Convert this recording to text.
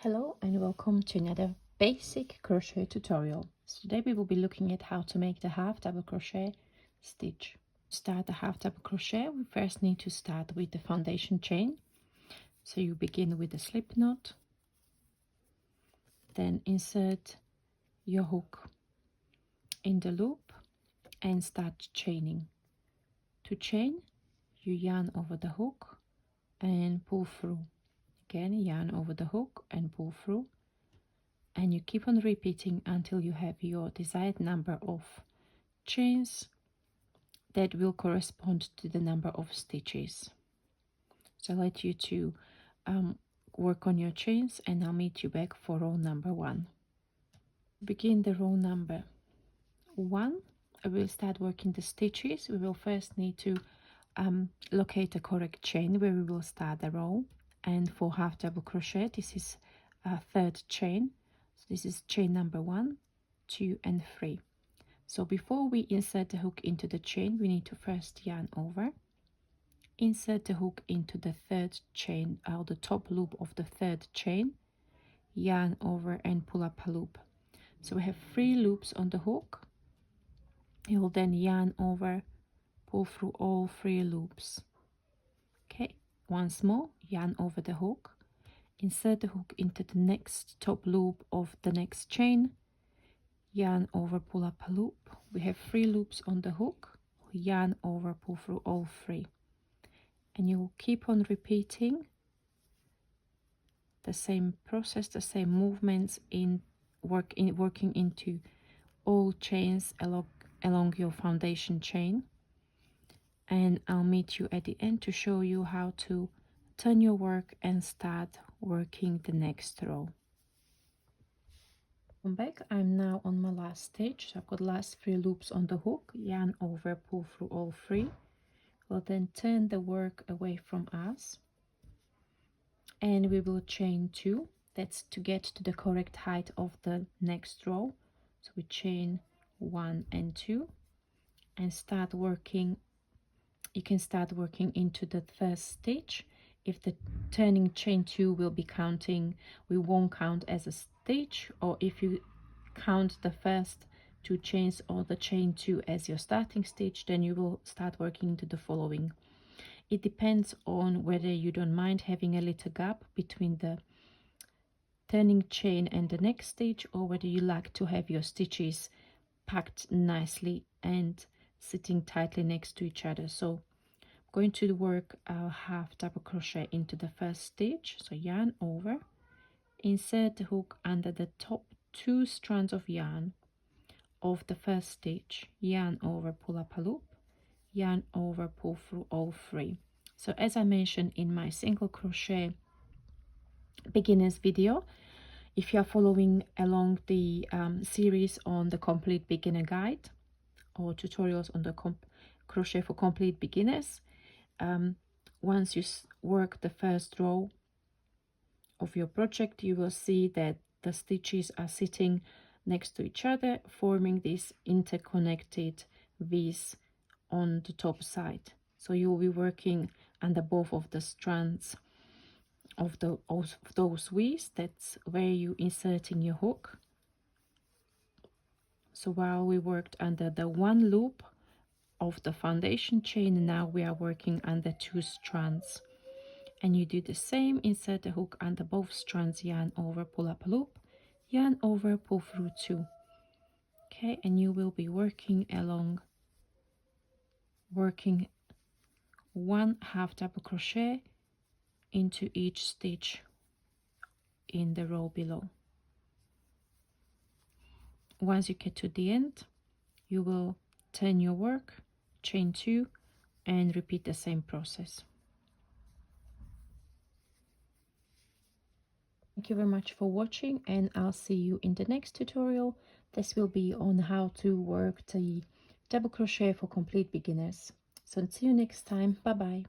Hello and welcome to another basic crochet tutorial. So today we will be looking at how to make the half double crochet stitch. To start the half double crochet, we first need to start with the foundation chain. So you begin with a slip knot, then insert your hook in the loop and start chaining. To chain, you yarn over the hook and pull through. Again, yarn over the hook and pull through. And you keep on repeating until you have your desired number of chains that will correspond to the number of stitches. So I'll let you to work on your chains and I'll meet you back for row number 1. Begin the row number 1. I will start working the stitches. We will first need to locate a correct chain where we will start the row, and for half double crochet this is a third chain. So this is chain number 1, 2 and 3. So before we insert the hook into the chain, we need to first yarn over, insert the hook into the third chain, or the top loop of the third chain, yarn over and pull up a loop. So we have 3 loops on the hook. You will then yarn over, pull through all 3 loops. Okay, once more, yarn over the hook, insert the hook into the next top loop of the next chain, yarn over, pull up a loop. We have 3 loops on the hook, yarn over, pull through all 3, and you will keep on repeating the same process, the same movements working into all chains along your foundation chain. And I'll meet you at the end to show you how to turn your work and start working the next row. Come back. I'm now on my last stitch. So I've got last 3 loops on the hook, yarn over, pull through all 3. We'll then turn the work away from us and we will chain 2. That's to get to the correct height of the next row. So we chain 1 and 2 and start working. You can start working into the first stitch. If the turning chain 2 will be counting, we won't count as a stitch, or if you count the first 2 chains or the chain 2 as your starting stitch, then you will start working into the following. It depends on whether you don't mind having a little gap between the turning chain and the next stitch, or whether you like to have your stitches packed nicely and sitting tightly next to each other. So I'm going to work our half double crochet into the first stitch. So yarn over, insert the hook under the top 2 strands of yarn of the first stitch, yarn over, pull up a loop, yarn over, pull through all 3. So as I mentioned in my single crochet beginners video, if you are following along the series on the complete beginner guide or tutorials on the crochet for complete beginners, once you work the first row of your project, you will see that the stitches are sitting next to each other, forming these interconnected V's on the top side. So you will be working under both of the strands of those V's. That's where you inserting your hook. So while we worked under the 1 loop of the foundation chain, now we are working under 2 strands, and you do the same. Insert the hook under both strands, yarn over, pull up a loop, yarn over, pull through 2. Okay, and you will be working 1 half double crochet into each stitch in the row below. Once you get to the end, you will turn your work, chain 2 and repeat the same process. Thank you very much for watching, and I'll see you in the next tutorial. This will be on how to work the double crochet for complete beginners. So see you next time. Bye bye.